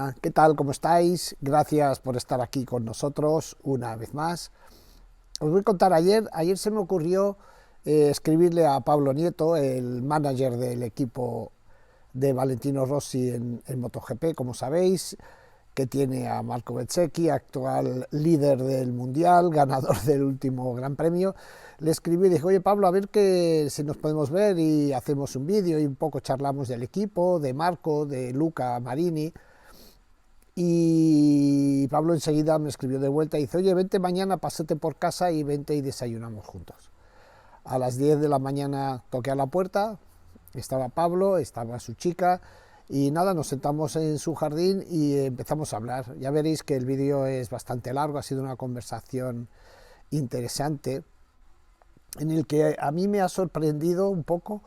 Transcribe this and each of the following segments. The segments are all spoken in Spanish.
Hola, ¿qué tal? ¿Cómo estáis? Gracias por estar aquí con nosotros una vez más. Os voy a contar, ayer se me ocurrió escribirle a Pablo Nieto, el manager del equipo de Valentino Rossi en MotoGP, como sabéis, que tiene a Marco Bezzecchi, actual líder del Mundial, ganador del último Gran Premio. Le escribí y dije, oye Pablo, a ver si nos podemos ver y hacemos un vídeo y un poco charlamos del equipo, de Marco, de Luca Marini. Y Pablo enseguida me escribió de vuelta y dice, oye, vente mañana, pásate por casa y vente y desayunamos juntos. A las 10 de la mañana toqué a la puerta, estaba Pablo, estaba su chica, y nada, nos sentamos en su jardín y empezamos a hablar. Ya veréis que el vídeo es bastante largo, ha sido una conversación interesante, en el que a mí me ha sorprendido un poco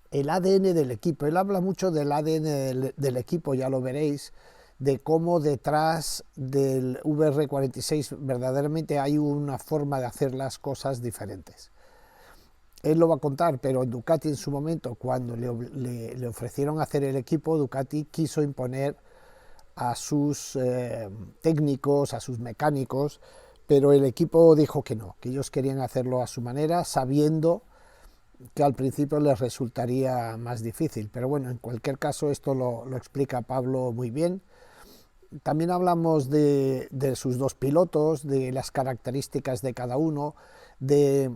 el ADN del equipo. Él habla mucho del ADN del equipo, ya lo veréis, de cómo detrás del VR46 verdaderamente hay una forma de hacer las cosas diferentes. Él lo va a contar, pero Ducati en su momento, cuando le ofrecieron hacer el equipo, Ducati quiso imponer a sus técnicos, a sus mecánicos, pero el equipo dijo que no, que ellos querían hacerlo a su manera, sabiendo que al principio les resultaría más difícil. Pero bueno, en cualquier caso esto lo explica Pablo muy bien. También hablamos de sus dos pilotos, de las características de cada uno, de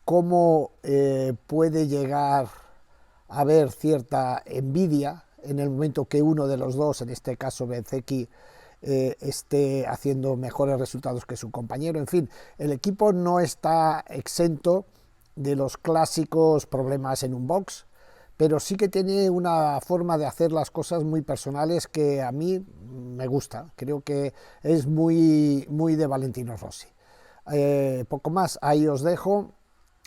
cómo puede llegar a haber cierta envidia en el momento que uno de los dos, en este caso Bezzecchi, esté haciendo mejores resultados que su compañero. En fin, el equipo no está exento de los clásicos problemas en un box, pero sí que tiene una forma de hacer las cosas muy personales que a mí me gusta. Creo que es muy de Valentino Rossi. Poco más, ahí os dejo.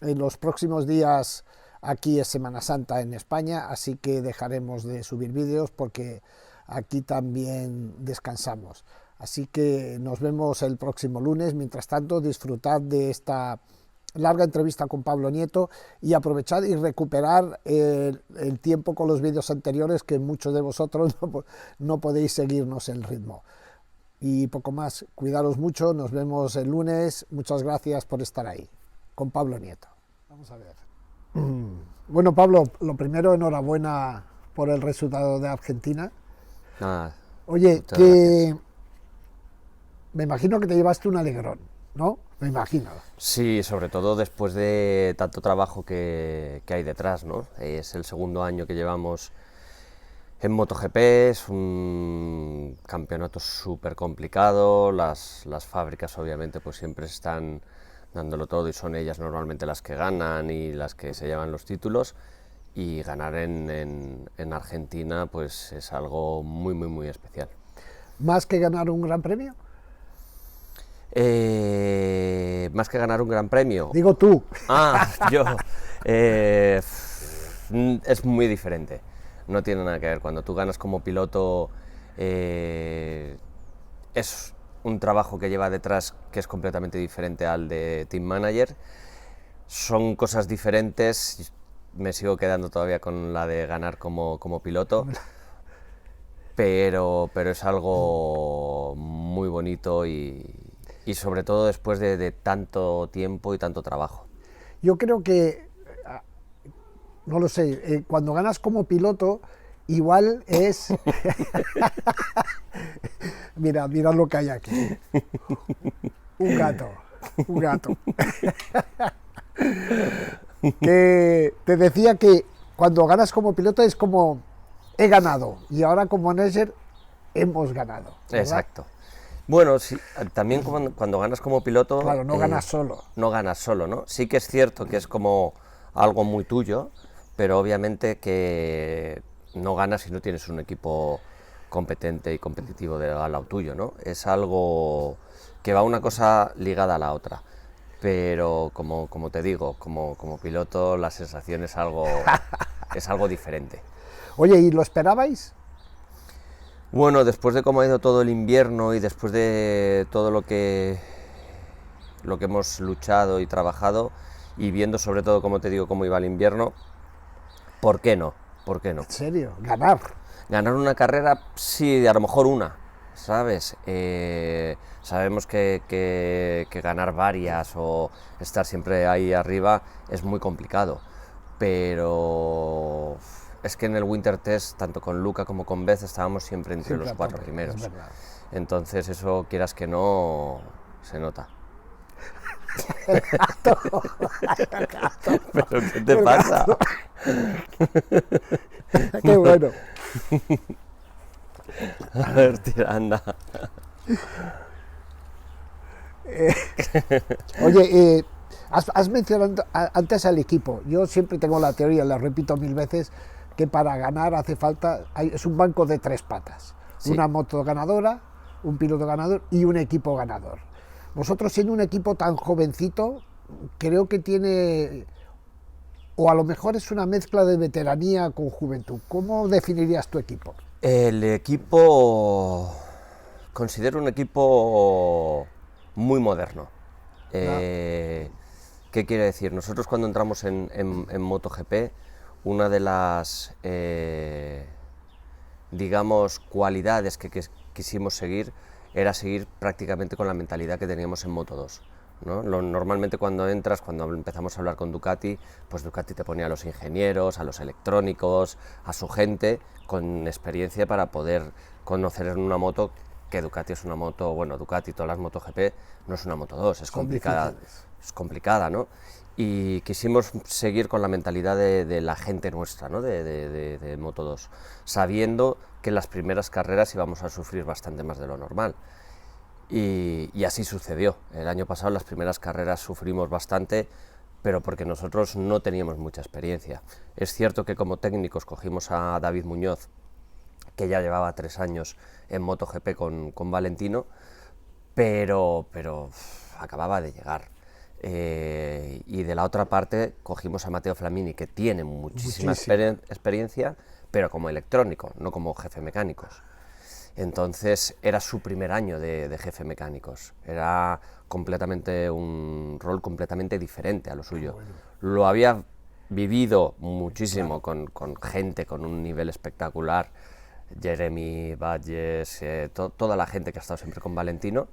En los próximos días aquí es Semana Santa en España, así que dejaremos de subir vídeos porque aquí también descansamos. Así que nos vemos el próximo lunes. Mientras tanto, disfrutad de esta larga entrevista con Pablo Nieto y aprovechad y recuperar el tiempo con los vídeos anteriores, que muchos de vosotros no podéis seguirnos el ritmo. Y poco más, cuidaros mucho, nos vemos el lunes, muchas gracias por estar ahí, con Pablo Nieto. Vamos a ver. Bueno, Pablo, lo primero, enhorabuena por el resultado de Argentina. Oye, que Gracias. me imagino que te llevaste un alegrón, ¿no? Me imagino. Sí, sobre todo después de tanto trabajo que hay detrás, ¿no? Es el segundo año que llevamos en MotoGP, es un campeonato súper complicado, las fábricas obviamente pues siempre están dándolo todo y son ellas normalmente las que ganan y las que se llevan los títulos, y ganar en Argentina pues es algo muy especial. ¿Más que ganar un gran premio? Más que ganar un gran premio. Digo tú. Yo. Es muy diferente. No tiene nada que ver. Cuando tú ganas como piloto, es un trabajo que lleva detrás que es completamente diferente al de team manager. Son cosas diferentes. Me sigo quedando todavía con la de ganar como piloto. Pero es algo muy bonito y sobre todo después de tanto tiempo y tanto trabajo. Yo creo que, no lo sé, cuando ganas como piloto, igual es... mira lo que hay aquí. Un gato. Que te decía que cuando ganas como piloto es como, he ganado, y ahora como manager hemos ganado, ¿verdad? Exacto. Bueno, sí, también cuando ganas como piloto... Claro, no ganas solo. No ganas solo, ¿no? Sí que es cierto que es como algo muy tuyo, pero obviamente que no ganas si no tienes un equipo competente y competitivo al lado tuyo, ¿no? Es algo que va una cosa ligada a la otra. Pero como te digo, como piloto la sensación es algo diferente. Oye, ¿y lo esperabais? Bueno, después de cómo ha ido todo el invierno y después de todo lo que hemos luchado y trabajado, y viendo sobre todo, como te digo, cómo iba el invierno, ¿por qué no? ¿Por qué no? ¿En serio? ¿Ganar? Ganar una carrera, sí, a lo mejor una, ¿sabes? Sabemos que ganar varias o estar siempre ahí arriba es muy complicado, pero es que en el Winter Test, tanto con Luca como con Beth, estábamos siempre entre Siempre los a 4 tope, primeros. es verdad. Entonces eso, quieras que no, se nota. ¿Pero qué te El pasa? gato. Qué bueno. A ver, tira, anda. Oye, has mencionado antes al equipo. Yo siempre tengo la teoría, la repito 1000 veces, que para ganar hace falta, es un banco de 3 patas. Sí. Una moto ganadora, un piloto ganador y un equipo ganador. Vosotros, siendo un equipo tan jovencito, creo que tiene, o a lo mejor es una mezcla de veteranía con juventud. ¿Cómo definirías tu equipo? El equipo, considero un equipo muy moderno. Ah, ¿Qué quiere decir? Nosotros cuando entramos en MotoGP, una de las, digamos, cualidades que quisimos seguir era seguir prácticamente con la mentalidad que teníamos en Moto2. ¿No? Normalmente cuando entras, cuando empezamos a hablar con Ducati, pues Ducati te ponía a los ingenieros, a los electrónicos, a su gente con experiencia para poder conocer en una moto que Ducati es una moto, bueno, Ducati, todas las MotoGP, no es una Moto2, es complicada, ¿no? Y quisimos seguir con la mentalidad de la gente nuestra, ¿no? de Moto2, sabiendo que en las primeras carreras íbamos a sufrir bastante más de lo normal. Y así sucedió. El año pasado en las primeras carreras sufrimos bastante, pero porque nosotros no teníamos mucha experiencia. Es cierto que como técnicos cogimos a David Muñoz, que ya llevaba 3 años en MotoGP con Valentino, pero acababa de llegar. Y de la otra parte cogimos a Matteo Flamini, que tiene muchísima experiencia, pero como electrónico, no como jefe mecánicos. Entonces era su primer año de jefe mecánicos, era completamente un rol completamente diferente a lo suyo. Bueno. Lo había vivido muchísimo con gente con un nivel espectacular, Jeremy, Valles, toda la gente que ha estado siempre con Valentino,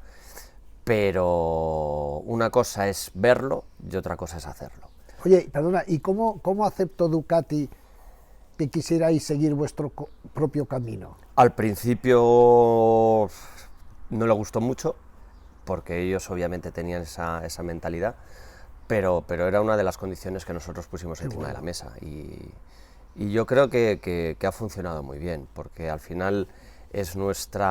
pero una cosa es verlo y otra cosa es hacerlo. Oye, perdona, ¿y cómo aceptó Ducati que quisierais seguir vuestro propio camino? Al principio no le gustó mucho, porque ellos obviamente tenían esa mentalidad, pero era una de las condiciones que nosotros pusimos encima de la mesa. Y yo creo que ha funcionado muy bien, porque al final es nuestro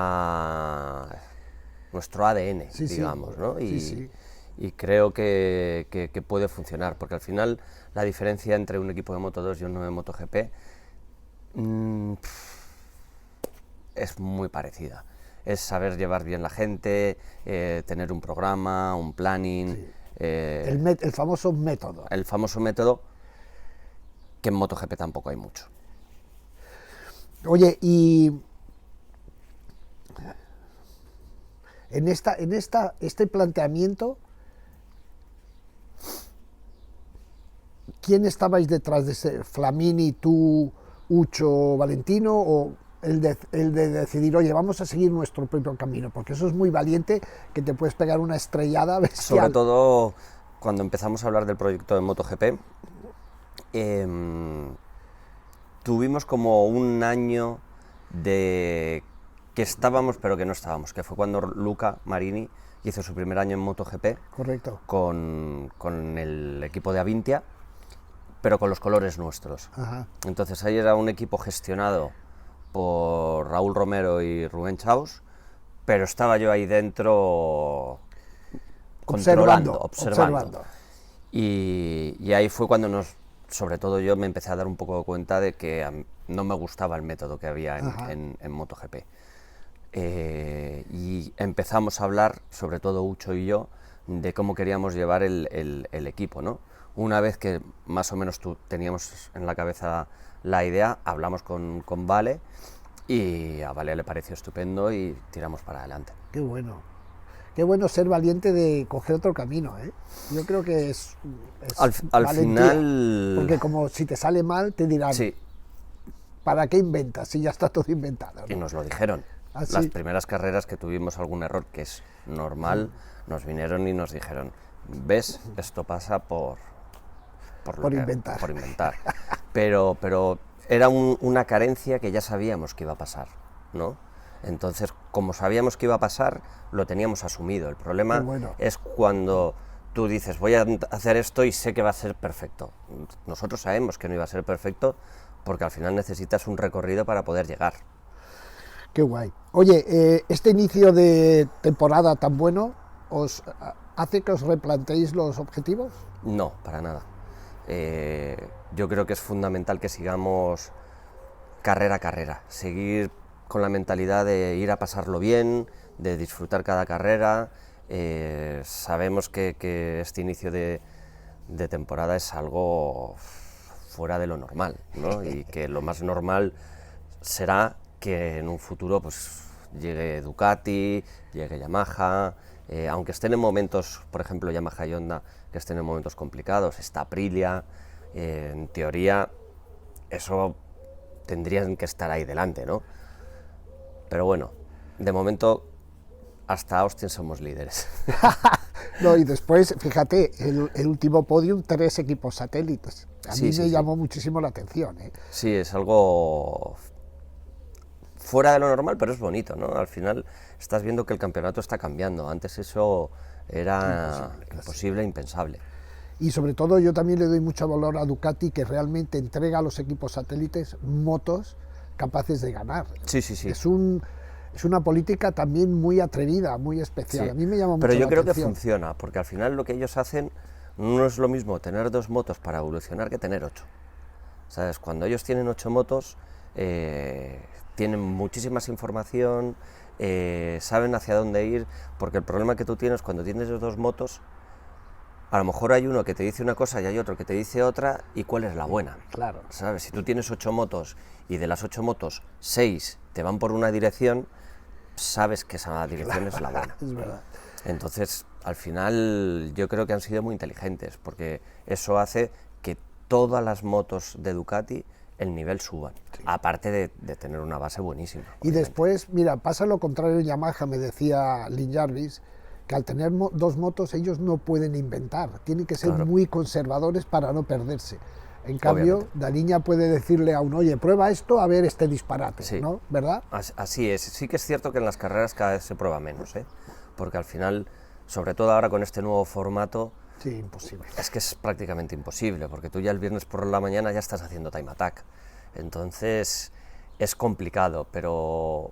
ADN, digamos, ¿no? Y creo que puede funcionar, porque al final la diferencia entre un equipo de Moto2 y uno de MotoGP es muy parecida. Es saber llevar bien la gente, tener un programa, un planning. Sí. El famoso método. El famoso método, que en MotoGP tampoco hay mucho. Oye, y en este planteamiento, ¿quién estabais detrás de ese? ¿Flamini, tú, Ucho, Valentino, o el de decidir, oye, vamos a seguir nuestro propio camino? Porque eso es muy valiente, que te puedes pegar una estrellada bestial. Sobre todo cuando empezamos a hablar del proyecto de MotoGP, tuvimos como un año de que estábamos pero que no estábamos, que fue cuando Luca Marini hizo su primer año en MotoGP. Correcto. Con el equipo de Avintia, pero con los colores nuestros. Ajá. Entonces ahí era un equipo gestionado por Raúl Romero y Rubén Chaus, pero estaba yo ahí dentro observando. Y ahí fue cuando sobre todo yo me empecé a dar un poco de cuenta de que no me gustaba el método que había en MotoGP. Y empezamos a hablar, sobre todo Ucho y yo, de cómo queríamos llevar el equipo, ¿no? Una vez que más o menos teníamos en la cabeza la idea, hablamos con Vale, y a Vale le pareció estupendo y tiramos para adelante. Qué bueno. Qué bueno ser valiente de coger otro camino, ¿eh? Yo creo que es al final... Porque como si te sale mal, te dirán... Sí. ¿para qué inventas si ya está todo inventado, ¿no? Y nos lo dijeron. ¿Ah, sí? Las primeras carreras que tuvimos algún error, que es normal, nos vinieron y nos dijeron, ves, esto pasa por inventar. Por inventar. Pero era una carencia que ya sabíamos que iba a pasar, ¿no? Entonces, como sabíamos que iba a pasar, lo teníamos asumido. El problema es cuando tú dices, voy a hacer esto y sé que va a ser perfecto. Nosotros sabemos que no iba a ser perfecto porque al final necesitas un recorrido para poder llegar. Qué guay. Oye, este inicio de temporada tan bueno, ¿os hace que os replanteéis los objetivos? No, para nada. Yo creo que es fundamental que sigamos carrera a carrera, seguir con la mentalidad de ir a pasarlo bien, de disfrutar cada carrera. Sabemos que este inicio de temporada es algo fuera de lo normal, ¿no? Y que lo más normal será que en un futuro pues llegue Ducati, llegue Yamaha, aunque estén en momentos, por ejemplo Yamaha y Honda, que estén en momentos complicados, está Aprilia, en teoría eso tendrían que estar ahí delante, ¿no? Pero bueno, de momento hasta Austin somos líderes. No, y después, fíjate, el último podium, 3 equipos satélites. A mí me llamó muchísimo la atención, ¿eh? Sí, es algo fuera de lo normal, pero es bonito, ¿no? Al final estás viendo que el campeonato está cambiando. Antes eso era imposible, impensable. Y sobre todo yo también le doy mucho valor a Ducati, que realmente entrega a los equipos satélites motos capaces de ganar. Sí, sí, sí. Es una política también muy atrevida, muy especial. Sí. A mí me llama mucho la atención. Pero yo creo que funciona, porque al final lo que ellos hacen no es lo mismo tener 2 motos para evolucionar que tener 8. ¿Sabes? Cuando ellos tienen 8 motos, tienen muchísima información, saben hacia dónde ir, porque el problema que tú tienes cuando tienes 2 motos, a lo mejor hay uno que te dice una cosa y hay otro que te dice otra, y cuál es la buena. Claro. ¿Sabes? Si tú tienes 8 motos y de las 8 motos 6 te van por una dirección, sabes que esa dirección es la buena. Es verdad. Entonces, al final, yo creo que han sido muy inteligentes, porque eso hace que todas las motos de Ducati el nivel suban, aparte de tener una base buenísima. Y después, mira, pasa lo contrario en Yamaha, me decía Lin Jarvis, que al tener 2 motos ellos no pueden inventar, tienen que ser muy conservadores para no perderse. En cambio, Daniña puede decirle a uno, oye, prueba esto a ver este disparate, ¿no? ¿Verdad? Así es. Sí que es cierto que en las carreras cada vez se prueba menos, ¿eh? Porque al final, sobre todo ahora con este nuevo formato, sí, imposible. Es que es prácticamente imposible, porque tú ya el viernes por la mañana ya estás haciendo time attack. Entonces, es complicado, pero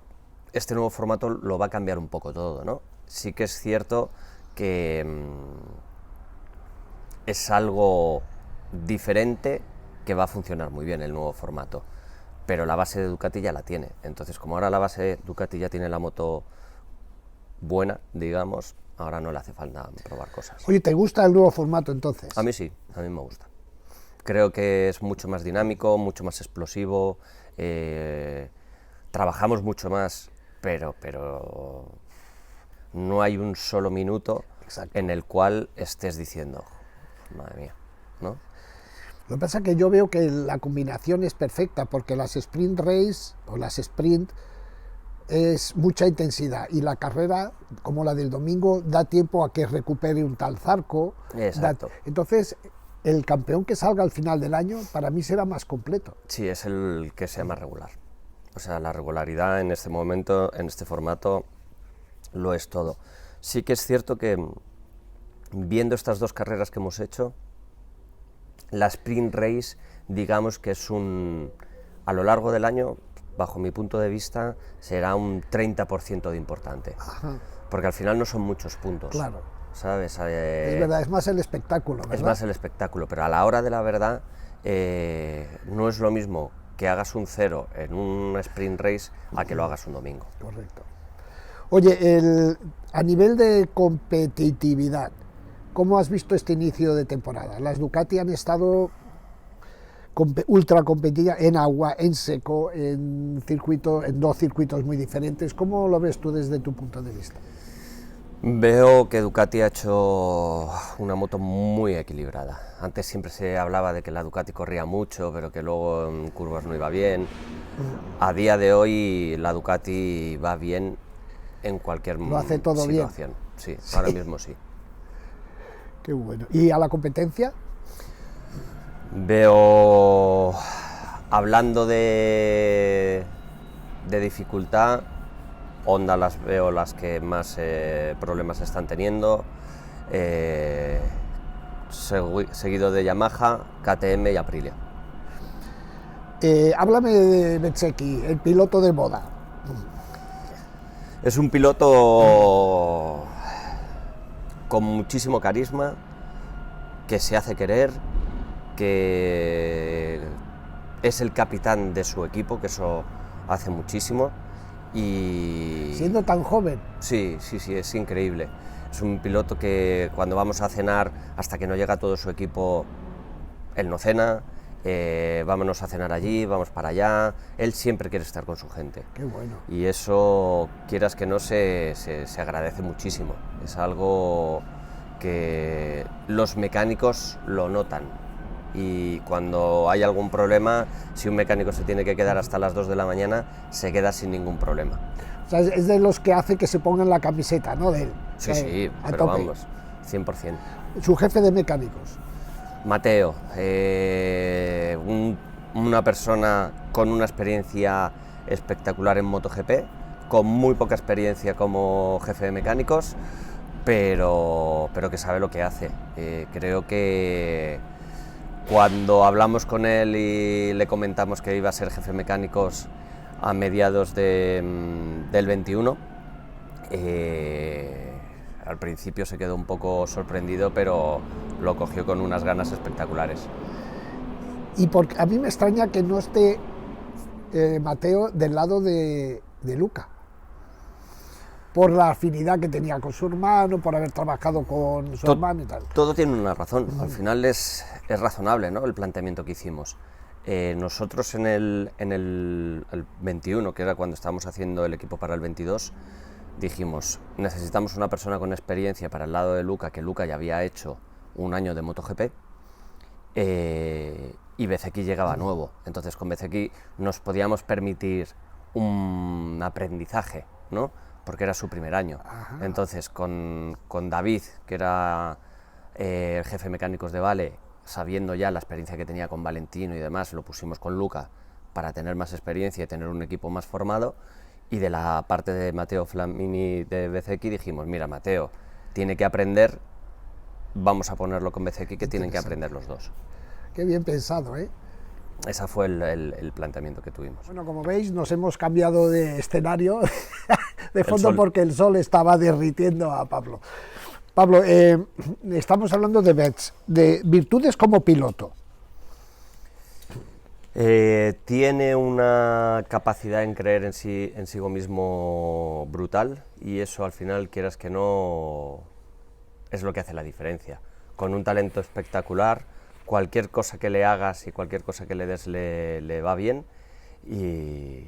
este nuevo formato lo va a cambiar un poco todo, ¿no? Sí que es cierto que es algo diferente que va a funcionar muy bien el nuevo formato, pero la base de Ducati ya la tiene. Entonces, como ahora la base de Ducati ya tiene la moto buena, digamos, ahora no le hace falta probar cosas. Oye, ¿te gusta el nuevo formato entonces? A mí sí, a mí me gusta. Creo que es mucho más dinámico, mucho más explosivo, trabajamos mucho más, pero no hay un solo minuto en el cual estés diciendo, madre mía, ¿no? Lo que pasa es que yo veo que la combinación es perfecta, porque las sprint race o las sprint es mucha intensidad y la carrera, como la del domingo, da tiempo a que recupere un tal Zarco. Exacto. Entonces, el campeón que salga al final del año, para mí será más completo. Sí, es el que sea más regular. O sea, la regularidad en este momento, en este formato, lo es todo. Sí que es cierto que, viendo estas 2 carreras que hemos hecho, la sprint race, digamos que es a lo largo del año, bajo mi punto de vista, será un 30% de importante. Ajá. Porque al final no son muchos puntos. Claro. ¿Sabes? Es verdad, es más el espectáculo, ¿verdad? Es más el espectáculo, pero a la hora de la verdad no es lo mismo que hagas un 0 en un sprint race a que lo hagas un domingo. Correcto. Oye, a nivel de competitividad, ¿cómo has visto este inicio de temporada? Las Ducati han estado ultra competitivas en agua, en seco, en 2 circuitos muy diferentes. ¿Cómo lo ves tú desde tu punto de vista? Veo que Ducati ha hecho una moto muy equilibrada. Antes siempre se hablaba de que la Ducati corría mucho, pero que luego en curvas no iba bien. A día de hoy la Ducati va bien en cualquier Lo hace todo situación. bien. Sí, ahora mismo sí. Qué bueno. ¿Y a la competencia? Veo, hablando de dificultad, Honda las veo las que más problemas están teniendo, seguido de Yamaha, KTM y Aprilia. Háblame de Bezzecchi, el piloto de moda. Es un piloto con muchísimo carisma, que se hace querer, que es el capitán de su equipo, que eso hace muchísimo. Y Siendo tan joven. sí, es increíble. Es un piloto que cuando vamos a cenar, hasta que no llega todo su equipo, él no cena, vámonos a cenar allí, vamos para allá, él siempre quiere estar con su gente. Qué bueno. Y eso, quieras que no, se agradece muchísimo. Es algo que los mecánicos lo notan. Y cuando hay algún problema, si un mecánico se tiene que quedar hasta las 2 de la mañana, se queda sin ningún problema. O sea, es de los que hace que se pongan la camiseta, ¿no? De él. Sí, a pero tope. vamos, 100%. Su jefe de mecánicos. Mateo, una persona con una experiencia espectacular en MotoGP, con muy poca experiencia como jefe de mecánicos, pero que sabe lo que hace. Creo que cuando hablamos con él y le comentamos que iba a ser jefe de mecánicos a mediados del 21, al principio se quedó un poco sorprendido, pero lo cogió con unas ganas espectaculares. Y a mí me extraña que no esté Mateo del lado de Luca, por la afinidad que tenía con su hermano, por haber trabajado con su hermano y tal. Todo tiene una razón, al final es razonable, ¿no?, el planteamiento que hicimos. Nosotros en el 21, que era cuando estábamos haciendo el equipo para el 22, dijimos, necesitamos una persona con experiencia para el lado de Luca, que Luca ya había hecho un año de MotoGP, y Bezzecchi llegaba nuevo. Entonces con Bezzecchi nos podíamos permitir un aprendizaje, ¿no?, porque era su primer año. Ajá. Entonces con David, que era el jefe de mecánicos de Vale, sabiendo ya la experiencia que tenía con Valentino y demás, lo pusimos con Luca para tener más experiencia y tener un equipo más formado. Y de la parte de Matteo Flamini de Bezzecchi dijimos, mira, Mateo tiene que aprender, vamos a ponerlo con Bezzecchi, que tienen que aprender los dos. Qué bien pensado, ¿eh? Ese fue el planteamiento que tuvimos. Bueno, como veis, nos hemos cambiado de escenario de fondo porque el sol estaba derritiendo a Pablo. Pablo, estamos hablando de Betz, de virtudes como piloto. Tiene una capacidad en creer en sí mismo brutal, y eso al final, quieras que no, es lo que hace la diferencia. Con un talento espectacular, cualquier cosa que le hagas y cualquier cosa que le des le va bien, y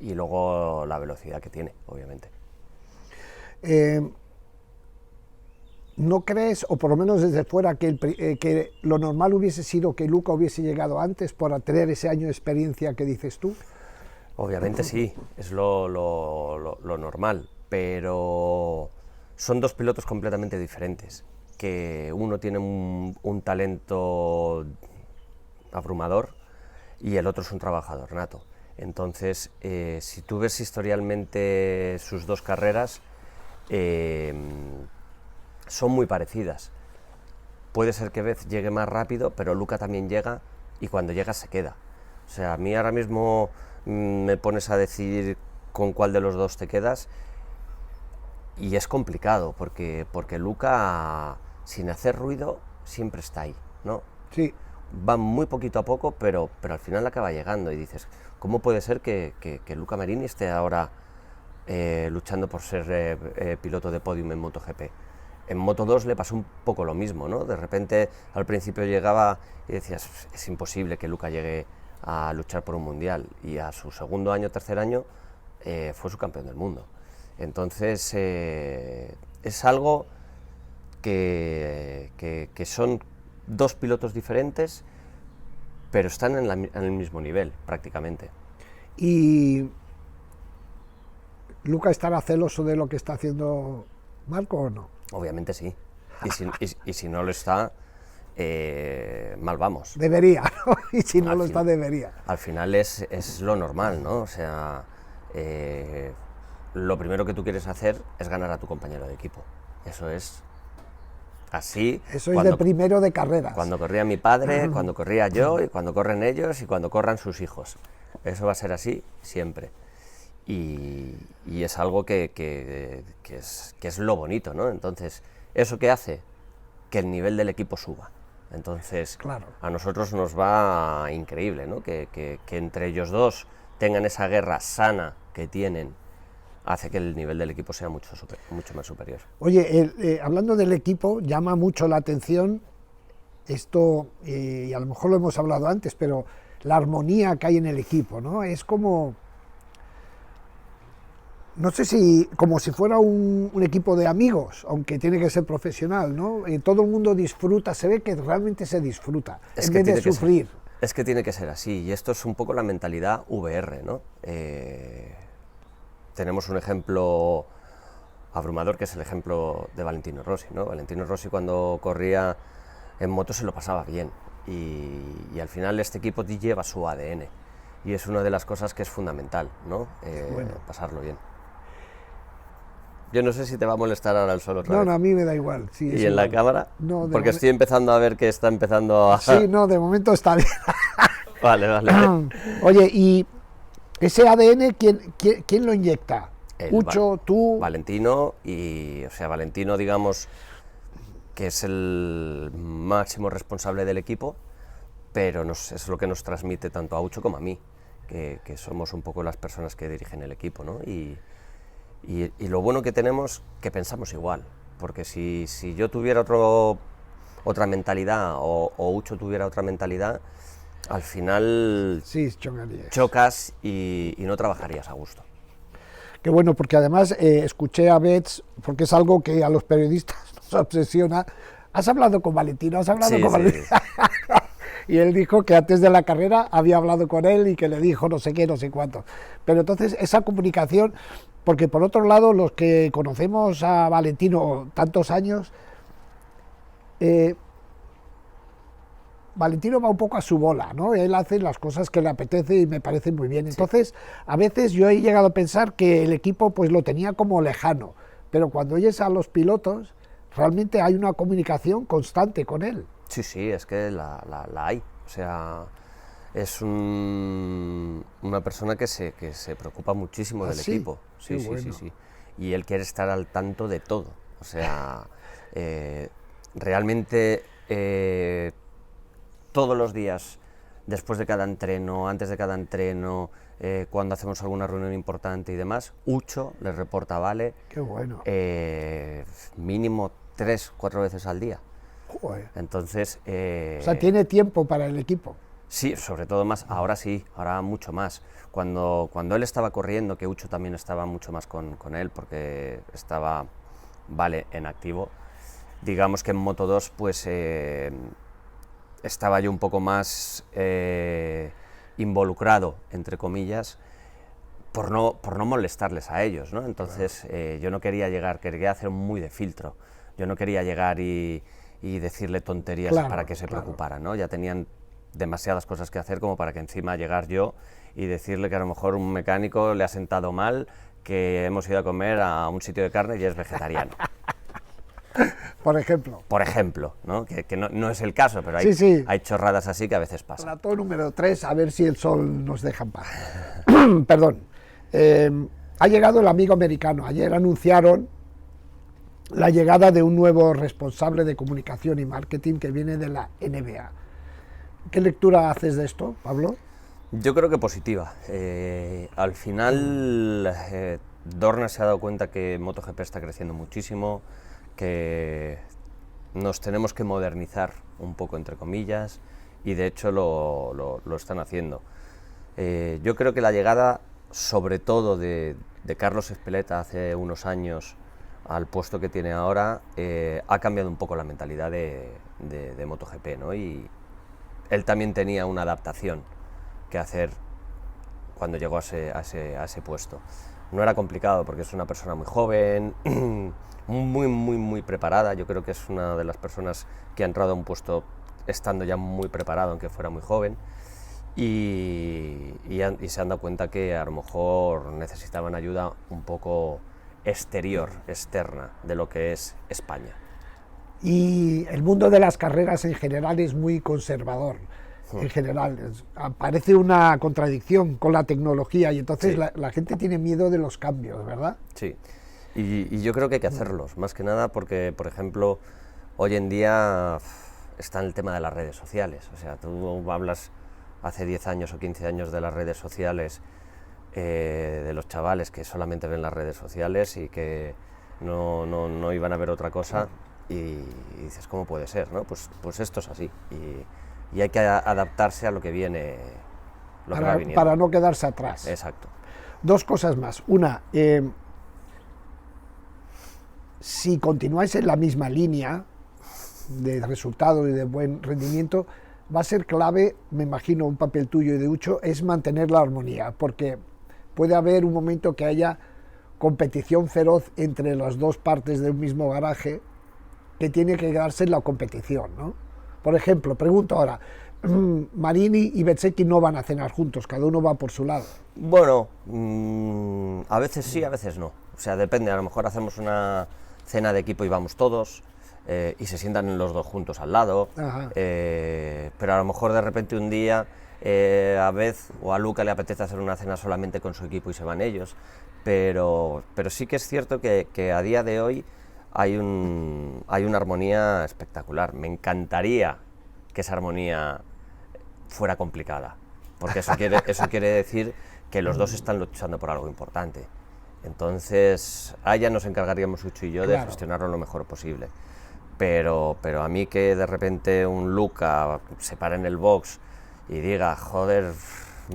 luego la velocidad que tiene, obviamente. ¿No crees, o por lo menos desde fuera, que lo normal hubiese sido que Luca hubiese llegado antes por tener ese año de experiencia que dices tú? Obviamente sí, es lo normal, pero son dos pilotos completamente diferentes, que uno tiene un talento abrumador y el otro es un trabajador nato. Entonces, si tú ves historialmente sus dos carreras, son muy parecidas. Puede ser que Betz llegue más rápido, pero Luca también llega, y cuando llega se queda. O sea, a mí ahora mismo me pones a decidir con cuál de los dos te quedas, y es complicado, porque Luca, sin hacer ruido, siempre está ahí, ¿no? Sí. Va muy poquito a poco, pero al final acaba llegando, y dices, ¿cómo puede ser que Luca Marini esté ahora luchando por ser piloto de podium en MotoGP? En Moto2 le pasó un poco lo mismo, ¿no? De repente al principio llegaba y decías, es imposible que Luca llegue a luchar por un mundial, y a su segundo año, tercer año, fue subcampeón del mundo. Entonces, es algo que son dos pilotos diferentes, pero están en el mismo nivel, prácticamente. ¿Y Luca estará celoso de lo que está haciendo Marco o no? Obviamente sí. Y si no lo está, mal vamos. Debería, ¿no? Y si no Al lo está, fin- debería. Al final es lo normal, ¿no? O sea, lo primero que tú quieres hacer es ganar a tu compañero de equipo. Eso es así. Eso es de primero de carreras. Cuando corría mi padre, cuando corría yo, y cuando corren ellos y cuando corran sus hijos. Eso va a ser así siempre. Y es algo que es lo bonito, ¿no? Entonces, ¿eso qué hace? Que el nivel del equipo suba. Entonces, Claro. a nosotros nos va increíble, ¿no? Que entre ellos dos tengan esa guerra sana que tienen, hace que el nivel del equipo sea mucho más superior. Oye, hablando del equipo, llama mucho la atención esto, y a lo mejor lo hemos hablado antes, pero la armonía que hay en el equipo, ¿no? Es como, no sé si, como si fuera un equipo de amigos, aunque tiene que ser profesional, ¿no? Todo el mundo disfruta, se ve que realmente se disfruta, en vez de sufrir. Es que tiene que ser así, y esto es un poco la mentalidad VR, ¿no? Tenemos un ejemplo abrumador, que es el ejemplo de Valentino Rossi, ¿no? Valentino Rossi, cuando corría en moto, se lo pasaba bien, y al final este equipo lleva su ADN, y es una de las cosas que es fundamental, ¿no? Pasarlo bien. Yo no sé si te va a molestar ahora el sol otra vez. No, a mí me da igual. Sí, ¿Y en la cámara? No, porque estoy empezando a ver que está empezando a... Sí, no, de momento está bien. Vale. Oye, ¿y ese ADN quién lo inyecta? Ucho, tú... Valentino, o sea, Valentino, digamos, que es el máximo responsable del equipo, pero es lo que nos transmite tanto a Ucho como a mí, que somos un poco las personas que dirigen el equipo, ¿no? Y lo bueno que tenemos, que pensamos igual, porque si yo tuviera otra mentalidad o Ucho tuviera otra mentalidad, al final sí, chocas y no trabajarías a gusto. Qué bueno, porque además escuché a Betts, porque es algo que a los periodistas nos obsesiona. ¿Has hablado con Valentino? ¿Has hablado con Valentino? Y él dijo que antes de la carrera había hablado con él y que le dijo no sé qué, no sé cuánto. Pero entonces esa comunicación, porque por otro lado los que conocemos a Valentino tantos años, Valentino va un poco a su bola, ¿no? Él hace las cosas que le apetece y me parece muy bien. Entonces, sí, a veces yo he llegado a pensar que el equipo pues lo tenía como lejano, pero cuando oyes a los pilotos, realmente hay una comunicación constante con él. Sí, es que la hay. O sea, es una persona que se preocupa muchísimo del equipo. Sí. Y él quiere estar al tanto de todo. O sea, realmente todos los días, después de cada entreno, antes de cada entreno, cuando hacemos alguna reunión importante y demás, Ucho le reporta a Vale. Qué bueno. Mínimo 3-4 veces al día. Joder. Entonces... o sea, tiene tiempo para el equipo. Sí, sobre todo más, ahora sí, ahora mucho más. Cuando él estaba corriendo, que Ucho también estaba mucho más con él, porque estaba Vale en activo, digamos que en Moto2 pues estaba yo un poco más involucrado, entre comillas, por no molestarles a ellos, ¿no? Entonces yo no quería llegar, quería hacer muy de filtro, yo no quería llegar y decirle tonterías para que se preocuparan, ¿no? Ya tenían demasiadas cosas que hacer como para que encima llegar yo y decirle que a lo mejor un mecánico le ha sentado mal, que hemos ido a comer a un sitio de carne y es vegetariano. Por ejemplo. Por ejemplo, ¿no? Que no es el caso, pero hay chorradas así que a veces pasan. Plato número 3, a ver si el sol nos deja en paz. Perdón. Ha llegado el amigo americano. Ayer anunciaron la llegada de un nuevo responsable de comunicación y marketing que viene de la NBA. ¿Qué lectura haces de esto, Pablo? Yo creo que positiva. Al final, Dorna se ha dado cuenta que MotoGP está creciendo muchísimo, que nos tenemos que modernizar un poco, entre comillas, y de hecho lo están haciendo. Yo creo que la llegada sobre todo de Carlos Ezpeleta hace unos años al puesto que tiene ahora, ha cambiado un poco la mentalidad de MotoGP, ¿no? Y él también tenía una adaptación que hacer cuando llegó a ese puesto. No era complicado porque es una persona muy joven, muy preparada. Yo creo que es una de las personas que ha entrado a un puesto estando ya muy preparado, aunque fuera muy joven. Y se han dado cuenta que a lo mejor necesitaban ayuda un poco externa de lo que es España. Y el mundo de las carreras en general es muy conservador. En general, parece una contradicción con la tecnología y entonces Sí. la gente tiene miedo de los cambios, ¿verdad? Sí, y yo creo que hay que hacerlos, más que nada porque, por ejemplo, hoy en día está el tema de las redes sociales. O sea, tú hablas hace 10 años o 15 años de las redes sociales, de los chavales que solamente ven las redes sociales y que no iban a ver otra cosa, y dices, ¿cómo puede ser? ¿No? Pues esto es así, y hay que adaptarse a lo que viene, lo que va viniendo. Para no quedarse atrás. Exacto. Dos cosas más. Una, si continuáis en la misma línea de resultado y de buen rendimiento, va a ser clave, me imagino, un papel tuyo y de Ucho, es mantener la armonía, porque puede haber un momento que haya competición feroz entre las dos partes del mismo garaje que tiene que quedarse en la competición, ¿no? Por ejemplo, pregunto ahora, Marini y Bezzecchi no van a cenar juntos, cada uno va por su lado. Bueno, a veces sí, a veces no. O sea, depende, a lo mejor hacemos una cena de equipo y vamos todos, y se sientan los dos juntos al lado, pero a lo mejor de repente un día a Beth o a Luca le apetece hacer una cena solamente con su equipo y se van ellos, pero sí que es cierto que a día de hoy hay una armonía espectacular. Me encantaría que esa armonía fuera complicada, porque eso quiere decir que los dos están luchando por algo importante. Entonces, ya nos encargaríamos Ucho y yo de gestionarlo lo mejor posible. Pero a mí que de repente un Luca se para en el box y diga, joder,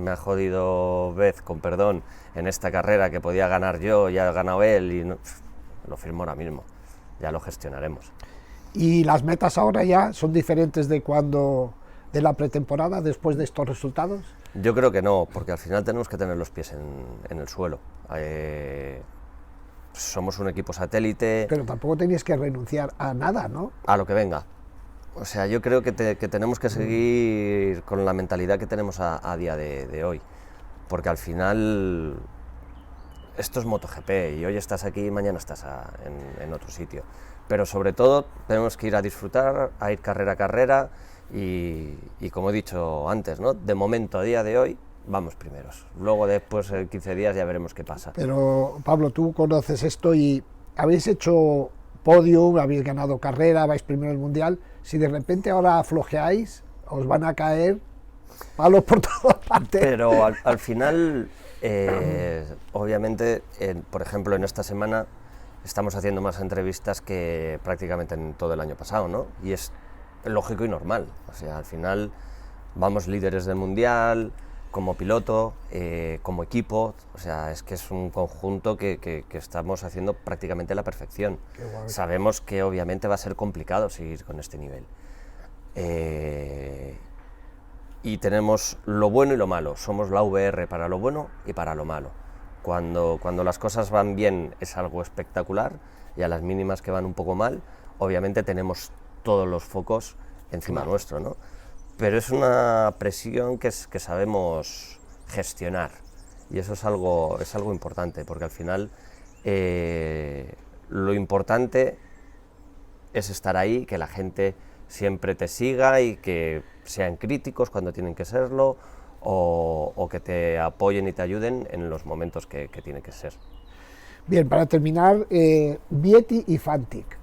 me ha jodido Beth, con perdón, en esta carrera que podía ganar yo, ya ha ganado él, y no, lo firmo ahora mismo, ya lo gestionaremos. ¿Y las metas ahora ya son diferentes de de la pretemporada, después de estos resultados? Yo creo que no, porque al final tenemos que tener los pies en el suelo. Somos un equipo satélite. Pero tampoco tenías que renunciar a nada, ¿no? A lo que venga. O sea, yo creo que tenemos que seguir con la mentalidad que tenemos a día de hoy, porque al final esto es MotoGP y hoy estás aquí y mañana estás en otro sitio. Pero sobre todo tenemos que ir a disfrutar, a ir carrera a carrera y como he dicho antes, ¿no? De momento, a día de hoy, vamos primeros. Luego, después, en 15 días, ya veremos qué pasa. Pero, Pablo, tú conoces esto y habéis hecho podio, habéis ganado carrera, vais primero en el Mundial. Si de repente ahora aflojeáis, os van a caer palos por todas partes. Pero al final, obviamente, por ejemplo, en esta semana estamos haciendo más entrevistas que prácticamente en todo el año pasado, ¿no? Y es lógico y normal. O sea, al final vamos líderes del Mundial, como piloto, como equipo. O sea, es que es un conjunto que estamos haciendo prácticamente a la perfección. Sabemos que obviamente va a ser complicado seguir con este nivel. Y tenemos lo bueno y lo malo. Somos la VR para lo bueno y para lo malo. Cuando las cosas van bien es algo espectacular, y a las mínimas que van un poco mal, obviamente tenemos todos los focos encima nuestro, ¿no? Pero es una presión que sabemos gestionar, y eso es algo importante, porque al final lo importante es estar ahí, que la gente siempre te siga y que sean críticos cuando tienen que serlo, o que te apoyen y te ayuden en los momentos que tiene que ser. Bien, para terminar, Vietti y Fantic.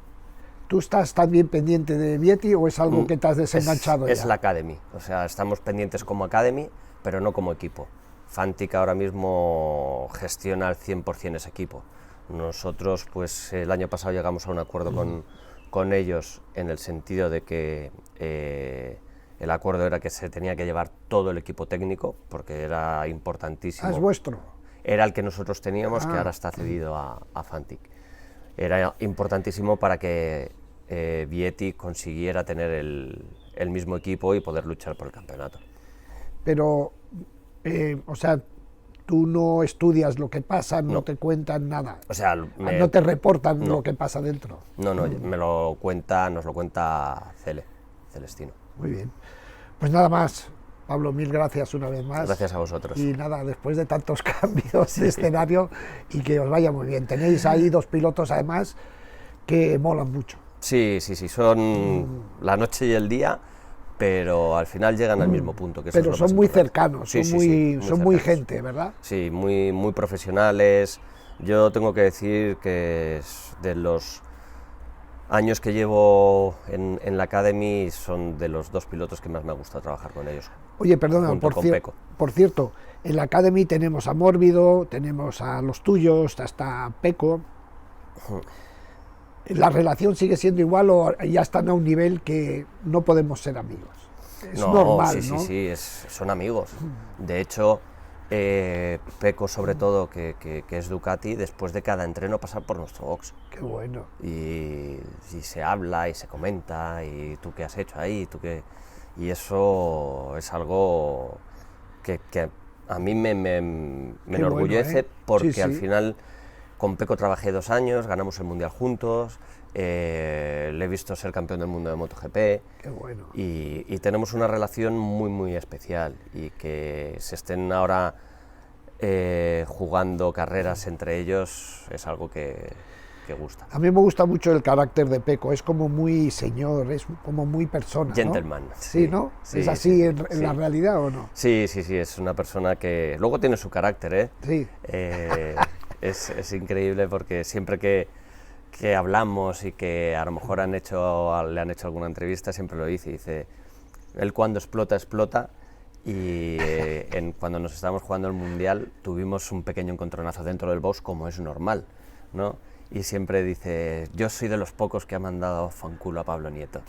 ¿Tú estás también pendiente de Vietti o es algo que te has desenganchado ya? Es la Academy, o sea, estamos pendientes como Academy, pero no como equipo. Fantic ahora mismo gestiona al 100% ese equipo. Nosotros, pues el año pasado llegamos a un acuerdo con ellos, en el sentido de que el acuerdo era que se tenía que llevar todo el equipo técnico, porque era importantísimo. Ah, es vuestro. era el que nosotros teníamos, que ahora está cedido a Fantic. Era importantísimo para que Vietti consiguiera tener el mismo equipo y poder luchar por el campeonato. Pero, o sea, tú no estudias lo que pasa, no te cuentan nada. O sea, no te reportan lo que pasa dentro. No, nos lo cuenta Celestino. Muy bien. Pues nada más, Pablo, mil gracias una vez más. Gracias a vosotros. Y nada, después de tantos cambios de escenario, y que os vaya muy bien. Tenéis ahí 2 pilotos además que molan mucho. Sí, son la noche y el día, pero al final llegan al mismo punto. Que pero son muy cercanos, son muy gente, ¿verdad? Sí, muy profesionales. Yo tengo que decir que de los años que llevo en la Academy, son de los 2 pilotos que más me ha gustado trabajar con ellos. Oye, perdona, por cierto, en la Academy tenemos a Mórbido, tenemos a los tuyos, hasta Peco. ¿La relación sigue siendo igual o ya están a un nivel que no podemos ser amigos? Es normal, ¿no? Sí, son amigos. De hecho, Peco, sobre todo, que es Ducati, después de cada entreno pasa por nuestro box. Qué bueno. Y se habla y se comenta, y tú qué has hecho ahí, y eso es algo que a mí me enorgullece, porque al final con Peco trabajé 2 años, ganamos el Mundial juntos, le he visto ser campeón del mundo de MotoGP. Qué bueno. Y tenemos una relación muy especial, y que se estén ahora jugando carreras entre ellos es algo que gusta. A mí me gusta mucho el carácter de Peco, es como muy señor, es como muy persona, Gentleman. ¿no? Sí, ¿no? Sí, ¿Es así en la realidad o no? Sí, es una persona que luego tiene su carácter, ¿eh? Sí. Es increíble, porque siempre que hablamos y que a lo mejor le han hecho alguna entrevista, siempre lo dice, él cuando explota, y cuando nos estábamos jugando el Mundial tuvimos un pequeño encontronazo dentro del box, como es normal, ¿no? Y siempre dice, yo soy de los pocos que ha mandado fanculo a Pablo Nieto.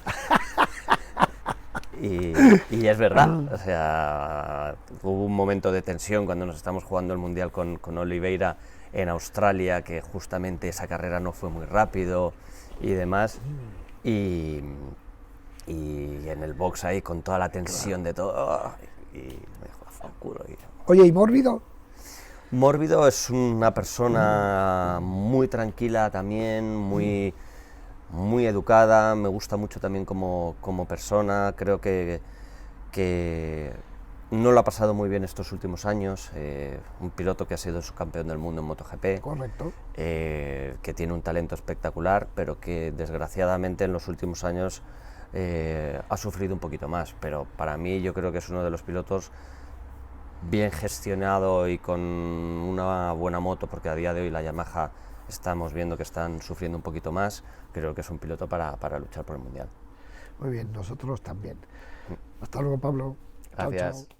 y es verdad, o sea, hubo un momento de tensión cuando nos estábamos jugando el Mundial con Oliveira en Australia, que justamente esa carrera no fue muy rápido y demás, y en el box ahí con toda la tensión de todo, y me dijo, fanculo. Oye, ¿y Mórbido? Mórbido es una persona muy tranquila también, muy educada, me gusta mucho también como persona. Creo que no lo ha pasado muy bien estos últimos años, un piloto que ha sido subcampeón del mundo en MotoGP. Correcto. Que tiene un talento espectacular, pero que desgraciadamente en los últimos años ha sufrido un poquito más, pero para mí yo creo que es uno de los pilotos bien gestionado y con una buena moto, porque a día de hoy la Yamaha estamos viendo que están sufriendo un poquito más. Creo que es un piloto para luchar por el Mundial. Muy bien, nosotros también. Hasta luego, Pablo. Gracias. Chao, chao.